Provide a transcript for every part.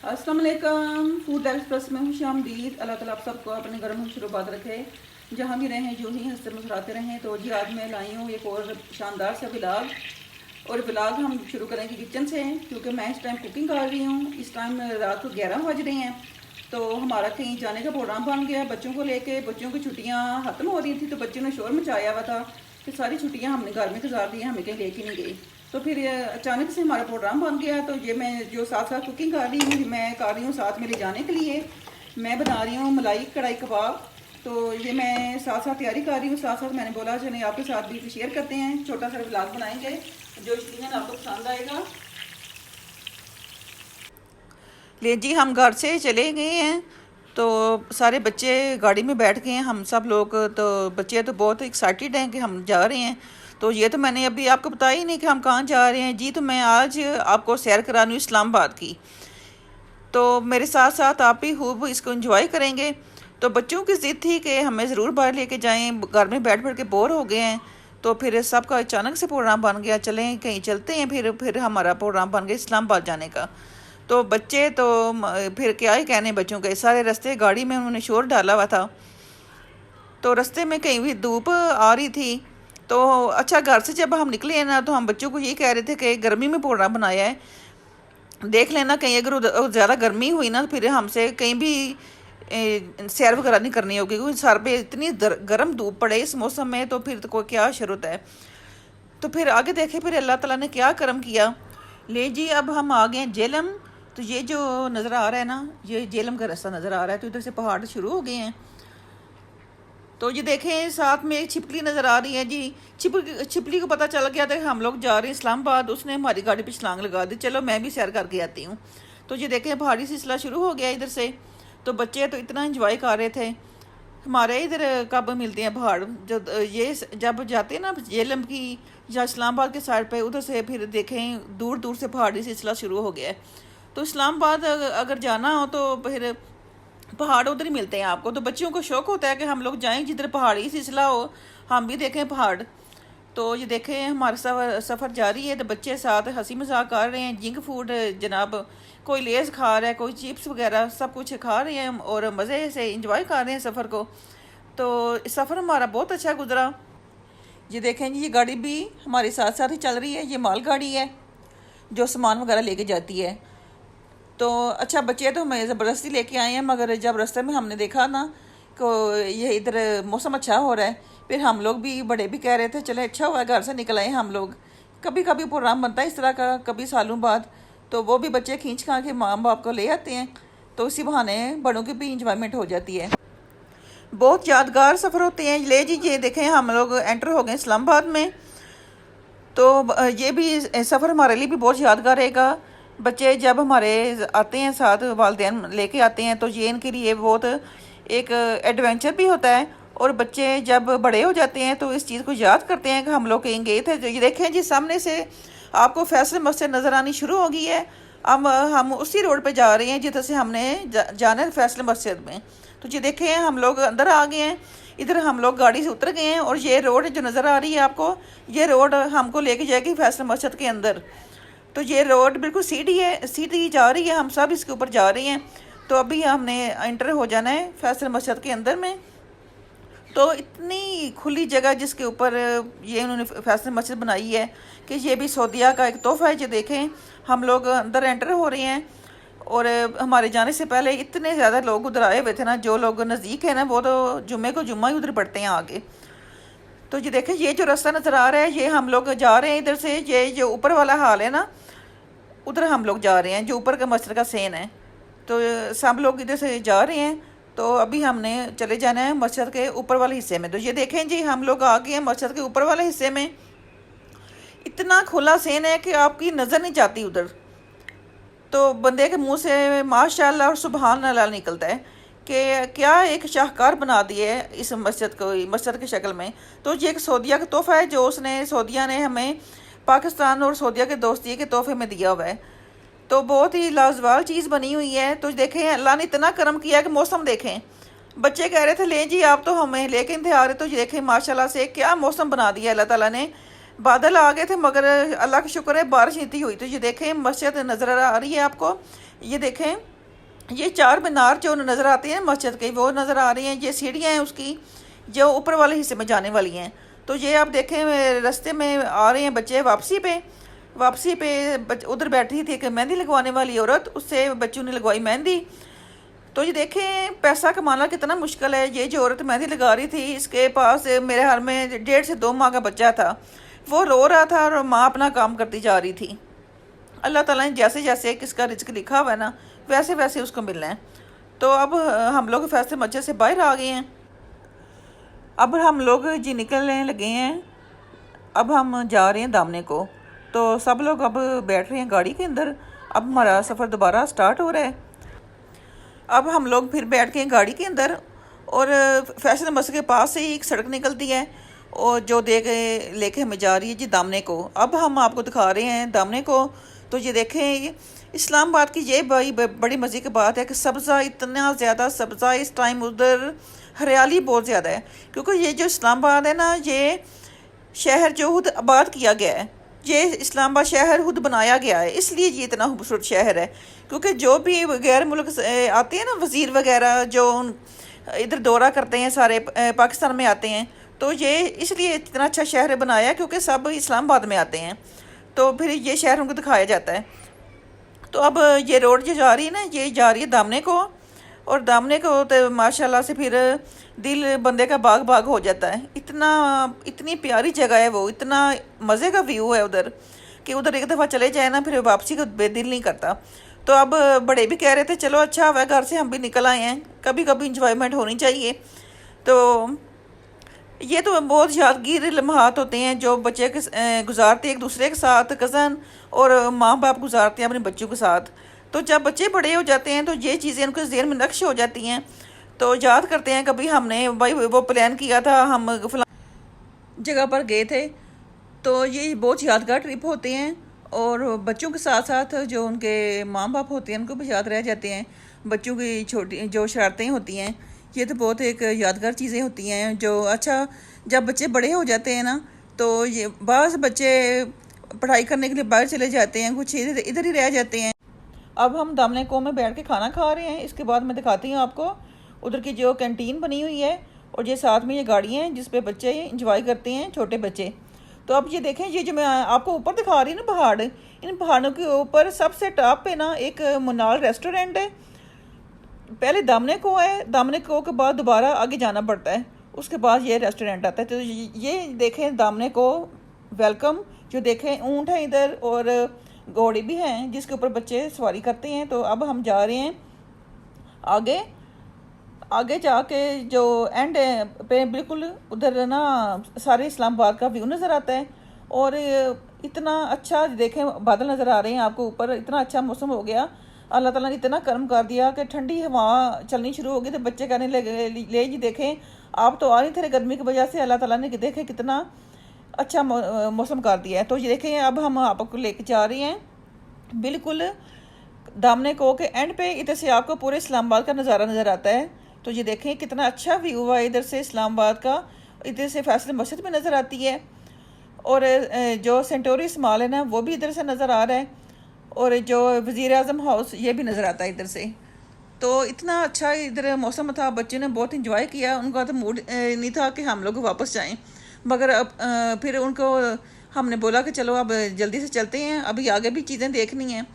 अस्सलाम वालेकुम। Food express में खुश आमदीद। अल्लाह ताला आप सबको अपने घर में शुरुआत रखे, जहाँ भी रहें जो ही हंसते मुस्कुराते रहें। तो जी आज मैं लाई हूँ एक और शानदार सा व्लॉग, और व्लॉग हम शुरू करेंगे किचन से, क्योंकि मैं इस टाइम कुकिंग कर रही हूँ। इस टाइम रात को 11 बज रहे हैं, तो हमारा कहीं जाने का प्रोग्राम बन गया बच्चों को लेके। बच्चों की छुट्टियाँ ख़त्म हो रही थी, तो बच्चों ने शोर मचाया हुआ था कि सारी छुट्टियाँ हमने घर में गुजार दी, हमें कहीं लेके नहीं गई। तो फिर अचानक से हमारा प्रोग्राम बन गया। तो ये मैं जो साथ साथ कुकिंग कर रही हूँ, मैं कर रही हूँ साथ में ले जाने के लिए। मैं बना रही हूँ मलाई कढ़ाई कबाब। तो ये मैं साथ साथ तैयारी कर रही हूँ, साथ साथ मैंने बोला चलिए आपके साथ भी शेयर करते हैं, छोटा सा व्लॉग बनाएंगे जो यकीनन आपको पसंद आएगा। ले जी हम घर से चले गए हैं, तो सारे बच्चे गाड़ी में बैठ गए हैं, हम सब लोग। तो बच्चे तो बहुत एक्साइटेड हैं कि हम जा रहे हैं। तो ये तो मैंने अभी आपको बताया ही नहीं कि हम कहाँ जा रहे हैं जी। तो मैं आज आपको सैर करा रही हूँ इस्लामाबाद की, तो मेरे साथ साथ आप भी खूब इसको एंजॉय करेंगे। तो बच्चों की ज़िद थी कि हमें ज़रूर बाहर लेके जाएं, घर में बैठ बैठ के बोर हो गए हैं। तो फिर सबका अचानक से प्रोग्राम बन गया, चलें कहीं चलते हैं। फिर हमारा प्रोग्राम बन गया इस्लामाबाद जाने का। तो बच्चे तो फिर क्या ही कहने बच्चों के, सारे रास्ते गाड़ी में उन्होंने शोर डाला हुआ था। तो रास्ते में कहीं भी धूप आ रही थी। तो अच्छा घर से जब हम निकले हैं ना, तो हम बच्चों को यही कह रहे थे कि गर्मी में प्रोग्राम बनाया है, देख लेना कहीं अगर ज़्यादा गर्मी हुई ना, तो फिर हमसे कहीं भी सैर वगैरह नहीं करनी होगी, क्योंकि सर पे इतनी गर्म धूप पड़े इस मौसम में। तो फिर तो कोई क्या जरूरत है। तो फिर आगे देखे फिर अल्लाह ताला ने क्या करम किया। ले जी अब हम आ गए जेलम। तो ये जो नज़र आ रहा है ना, ये जेलम का रास्ता नज़र आ रहा है। तो इधर से पहाड़ शुरू हो गए हैं। तो ये देखें साथ में एक छिपकली नज़र आ रही है जी। छिपकली को पता चल गया था कि हम लोग जा रहे हैं इस्लामाबाद, उसने हमारी गाड़ी पे छलांग लगा दी, चलो मैं भी सैर करके आती हूँ। तो ये देखें पहाड़ी सिलसिला शुरू हो गया इधर से। तो बच्चे तो इतना इंजॉय कर रहे थे। हमारे इधर कब मिलते हैं पहाड़, जब जाते हैं ना जेलम की या इस्लामाबाद के साइड पे, उधर से फिर देखें दूर दूर से पहाड़ी सिलसिला शुरू हो गया है। तो इस्लामाबाद अगर जाना हो तो फिर पहाड़ उधर ही मिलते हैं आपको। तो बच्चों को शौक होता है कि हम लोग जाएं जिधर पहाड़ी सिलसिला हो, हम भी देखें पहाड़। तो ये देखें हमारा सफ़र जारी है। तो बच्चे साथ हंसी मजाक कर रहे हैं, जिंक फूड जनाब, कोई लेस खा रहा है, कोई चिप्स वगैरह सब कुछ खा रहे हैं और मज़े से इंजॉय कर रहे हैं सफ़र को। तो सफ़र हमारा बहुत अच्छा गुजरा। ये देखें जी, ये गाड़ी भी हमारे साथ साथ ही चल रही है। ये माल गाड़ी है जो सामान वगैरह लेके जाती है। तो अच्छा बच्चे तो हमें ज़बरदस्ती लेके आए हैं, मगर जब रास्ते में हमने देखा ना को ये इधर मौसम अच्छा हो रहा है, फिर हम लोग भी बड़े भी कह रहे थे चले अच्छा हुआ घर से निकल आए हम लोग। कभी कभी प्रोग्राम बनता है इस तरह का, कभी सालों बाद। तो वो भी बच्चे खींच खा के माँ बाप को ले आते हैं, तो इसी बहाने बड़ों की भी इंजॉयमेंट हो जाती है। बहुत यादगार सफ़र होते हैं। ले जी देखें हम लोग एंटर हो गए इस्लामाबाद में। तो ये भी सफ़र हमारे लिए भी बहुत यादगार रहेगा। बच्चे जब हमारे आते हैं साथ, वालिदैन लेके आते हैं, तो ये इनके लिए बहुत एक एडवेंचर भी होता है। और बच्चे जब बड़े हो जाते हैं तो इस चीज़ को याद करते हैं कि हम लोग कहीं गए थे। तो ये देखें जी सामने से आपको फैसल मस्जिद नज़र आनी शुरू हो गई है। अब हम उसी रोड पे जा रहे हैं जिधर से हमने जाना है फैसल मस्जिद में। तो ये देखें हम लोग अंदर आ गए हैं। इधर हम लोग गाड़ी से उतर गए हैं, और ये रोड जो नज़र आ रही है आपको, ये रोड हमको लेके जाएगी फैसल मस्जिद के अंदर। तो ये रोड बिल्कुल सीधी जा रही है, हम सब इसके ऊपर जा रहे हैं। तो अभी हमने एंटर हो जाना है फैसल मस्जिद के अंदर में। तो इतनी खुली जगह जिसके ऊपर ये उन्होंने फैसल मस्जिद बनाई है कि ये भी सऊदीया का एक तोहफ़ा है। जो देखें हम लोग अंदर एंटर हो रहे हैं, और हमारे जाने से पहले इतने ज़्यादा लोग उधर आए हुए थे ना। जो लोग नज़दीक है ना, वो तो जुम्मे को जुम्मा ही उधर पढ़ते हैं आगे। तो ये देखें ये जो रास्ता नज़र आ रहा है, ये हम लोग जा रहे हैं इधर से। ये जो ऊपर वाला हाल है ना, उधर हम लोग जा रहे हैं, जो ऊपर का मस्जिद का सेन है। तो सब लोग इधर से जा रहे हैं। तो अभी हमने चले जाना है मस्जिद के ऊपर वाले हिस्से में। तो ये देखें जी हम लोग आ गए हैं मस्जिद के ऊपर वाले हिस्से में। इतना खुला सेन है कि आपकी नज़र नहीं जाती उधर। तो बंदे के मुंह से माशाअल्लाह और सुबहान अल्लाह निकलता है कि क्या एक शाहकार बना दिए है इस मस्जिद को, मस्जिद की शक्ल में। तो ये एक सऊदीया का तोहफ़ा है जो सऊदीया ने हमें पाकिस्तान और सऊदीया के दोस्ती के तोहफे में दिया हुआ है। तो बहुत ही लाजवाब चीज़ बनी हुई है। तो देखें अल्लाह ने इतना करम किया कि मौसम देखें। बच्चे कह रहे थे ले जी आप तो हमें लेके थे आ रहे। तो देखें माशाल्लाह से क्या मौसम बना दिया अल्लाह ताला ने। बादल आ गए थे, मगर अल्लाह का शुक्र है बारिश नहीं हुई। तो ये देखें मस्जिद नज़र आ रही है आपको, ये देखें ये चार मीनार जो नज़र आती हैं मस्जिद की वो नज़र आ रही हैं। ये सीढ़ियाँ हैं उसकी जो ऊपर वाले हिस्से में जाने वाली हैं। तो ये आप देखें रास्ते में आ रहे हैं बच्चे वापसी पे उधर बैठी थी एक मेहंदी लगवाने वाली औरत, उससे बच्चों ने लगवाई मेहंदी। तो ये देखें पैसा कमाना कितना मुश्किल है। ये जो औरत मेहंदी लगा रही थी इसके पास मेरे हाल में 1.5 से 2 माह का बच्चा था। वो रो रहा था और माँ अपना काम करती जा रही थी। अल्लाह ताला ने जैसे जैसे किसका रिज्क लिखा हुआ है ना वैसे वैसे उसको मिलना है। तो अब हम लोग फैसले मस्जिद से बाहर आ गए हैं। अब हम लोग जी निकलने लगे हैं। अब हम जा रहे हैं दामने को। तो सब लोग अब बैठ रहे हैं गाड़ी के अंदर। अब हमारा सफ़र दोबारा स्टार्ट हो रहा है। अब हम लोग फिर बैठ गए गाड़ी के अंदर और फैसल मस्जिद के पास से ही एक सड़क निकलती है और जो दे के लेके हमें जा रही है जी दामने को। अब हम आपको दिखा रहे हैं दामने को। तो ये देखें इस्लामाबाद की ये बड़ी मज़े की बात है कि सब्ज़ा इतना ज़्यादा सब्ज़ा इस टाइम उधर हरियाली बहुत ज़्यादा है, क्योंकि ये जो इस्लामाबाद है ना ये शहर जो खुद आबाद किया गया है। ये इस्लामाबाद शहर खुद बनाया गया है, इसलिए ये इतना खूबसूरत शहर है। क्योंकि जो भी गैर मुल्क से आते हैं ना वज़ीर वगैरह जो इधर दौरा करते हैं सारे पाकिस्तान में आते हैं, तो ये इसलिए इतना अच्छा शहर बनाया क्योंकि सब इस्लामाबाद में आते हैं, तो फिर ये शहर उनको दिखाया जाता है। तो अब ये रोड जो जा रही है ना ये जा रही है दामने को, और दामने को तो माशाल्लाह से फिर दिल बंदे का बाग बाग हो जाता है। इतनी प्यारी जगह है वो, इतना मज़े का व्यू है उधर कि उधर एक दफ़ा चले जाए ना फिर वापसी को बेदिल नहीं करता। तो अब बड़े भी कह रहे थे चलो अच्छा हुआ घर से हम भी निकल आए हैं, कभी कभी इंजॉयमेंट होनी चाहिए। तो ये तो बहुत यादगार लम्हात होते हैं जो बच्चे के गुजारते हैं एक दूसरे के साथ, कज़न और माँ बाप गुजारते हैं अपने बच्चों के साथ। तो जब बच्चे बड़े हो जाते हैं तो ये चीज़ें उनके ज़हन में नक्श हो जाती हैं, तो याद करते हैं कभी हमने भाई वो प्लान किया था हम फला जगह पर गए थे। तो ये बहुत यादगार ट्रिप होते हैं और बच्चों के साथ साथ जो उनके माँ बाप होते हैं उनको भी याद रह जाते हैं। बच्चों की छोटी जो शरारतें होती हैं ये तो बहुत एक यादगार चीज़ें होती हैं जो अच्छा जब बच्चे बड़े हो जाते हैं ना तो ये बाज़ बच्चे पढ़ाई करने के लिए बाहर चले जाते हैं, कुछ इधर इधर ही रह जाते हैं। अब हम दामने को में बैठ के खाना खा रहे हैं। इसके बाद मैं दिखाती हूँ आपको उधर की जो कैंटीन बनी हुई है और ये साथ में ये गाड़ियाँ हैं जिस पे बच्चे इंजॉय करते हैं, छोटे बच्चे। तो अब ये देखें ये जो मैं आपको ऊपर दिखा रही हूँ ना पहाड़, इन पहाड़ों के ऊपर सबसे टॉप पे ना एक मुनाल रेस्टोरेंट है। पहले दामने को है, दामने को के बाद दोबारा आगे जाना पड़ता है, उसके बाद ये रेस्टोरेंट आता है। तो ये देखें दामने को वेलकम, जो देखें ऊँट है इधर और घोड़े भी हैं जिसके ऊपर बच्चे सवारी करते हैं। तो अब हम जा रहे हैं आगे। आगे जाके जो एंड पे बिल्कुल उधर ना सारे इस्लामाबाद का व्यू नज़र आता है और इतना अच्छा देखें बादल नज़र आ रहे हैं आपको ऊपर, इतना अच्छा मौसम हो गया। अल्लाह ताला ने इतना कर्म कर दिया कि ठंडी हवा चलनी शुरू हो गई। तो बच्चे कहने लगे ले जी देखें आप तो आ नहीं थे गर्मी की वजह से, अल्लाह ताला ने देखे कितना अच्छा मौसम कर दिया है। तो ये देखें अब हम आपको लेके जा रहे हैं बिल्कुल दामने को के एंड पे, इधर से आपको पूरे इस्लामाबाद का नज़ारा नज़र आता है। तो ये देखें कितना अच्छा व्यू हुआ इधर से इस्लामाबाद का, इधर से फैसल मस्जिद भी नज़र आती है और जो सेंटोरियस मॉल है ना वो भी इधर से नज़र आ रहा है और जो वज़ीर आज़म हाउस ये भी नज़र आता है इधर से। तो इतना अच्छा इधर मौसम था, बच्चे ने बहुत इंजॉय किया। उनका तो मूड नहीं था कि हम लोग वापस जाएं, मगर अब फिर उनको हमने बोला कि चलो अब जल्दी से चलते हैं, अभी आगे भी चीज़ें देखनी हैं।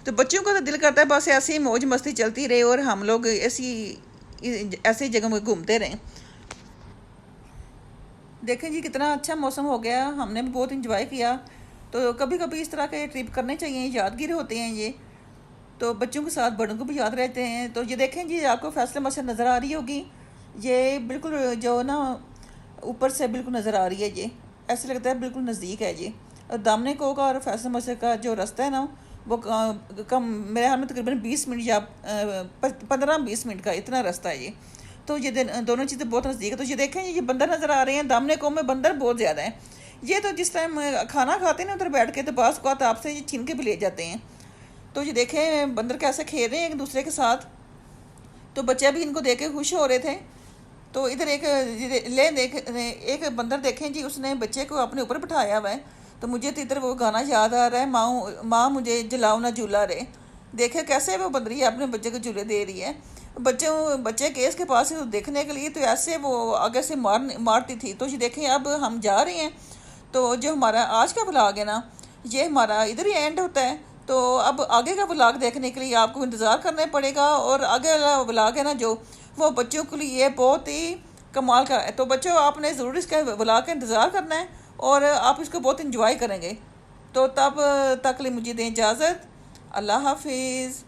तो बच्चों का तो दिल करता है बस ऐसे ही मौज मस्ती चलती रहे और हम लोग ऐसी जगह में घूमते रहें। देखें जी कितना अच्छा मौसम हो गया, हमने भी बहुत इंजॉय किया। तो कभी कभी इस तरह के ट्रिप करने चाहिए, यादगिर होते हैं ये, तो बच्चों के साथ बड़ों को भी याद रहते हैं। तो ये देखें जी आपको फैसल मस्जिद नज़र आ रही होगी, ये बिल्कुल जो ना ऊपर से बिल्कुल नज़र आ रही है, ये ऐसे लगता है बिल्कुल नज़दीक है जी। और दामने को का और फैसल मस्जिद का जो रास्ता है ना वो कम मेरे हाल में तकरीबन 20 मिनट या 15-20 मिनट का इतना रास्ता है ये। तो ये दोनों चीज़ें बहुत नज़दीक है। तो ये देखें ये बंदर नज़र आ रहे हैं, दामने को में बंदर बहुत ज़्यादा है। ये तो जिस टाइम खाना खाते हैं ना उधर बैठ के तो बास को आपसे ये छीन के भी ले जाते हैं। तो ये देखें बंदर कैसे खेल रहे हैं एक दूसरे के साथ, तो बच्चे भी इनको देख के खुश हो रहे थे। तो इधर एक बंदर देखें जी उसने बच्चे को अपने ऊपर बिठाया हुआ है। तो मुझे तो इधर वो गाना याद आ रहा है, माँ मुझे जलाओ ना झूला रे, देखे कैसे वो बंद रही है, अपने बच्चे को झूले दे रही है। बच्चे केस के पास देखने के लिए तो ऐसे वो आगे से मारती थी। तो ये देखें अब हम जा रहे हैं। तो जो हमारा आज का व्लॉग है ना, ये हमारा इधर ही एंड होता है। तो अब आगे का व्लॉग देखने के लिए आपको इंतज़ार करना पड़ेगा। और आगे वाला व्लॉग है ना जो, वो बच्चों के लिए बहुत ही कमाल का है। तो बच्चों आपने ज़रूर इसका व्लॉग का इंतज़ार करना है और आप इसको बहुत इंजॉय करेंगे। तो तब तक लिए मुझे दें इजाज़त। अल्लाह हाफिज़।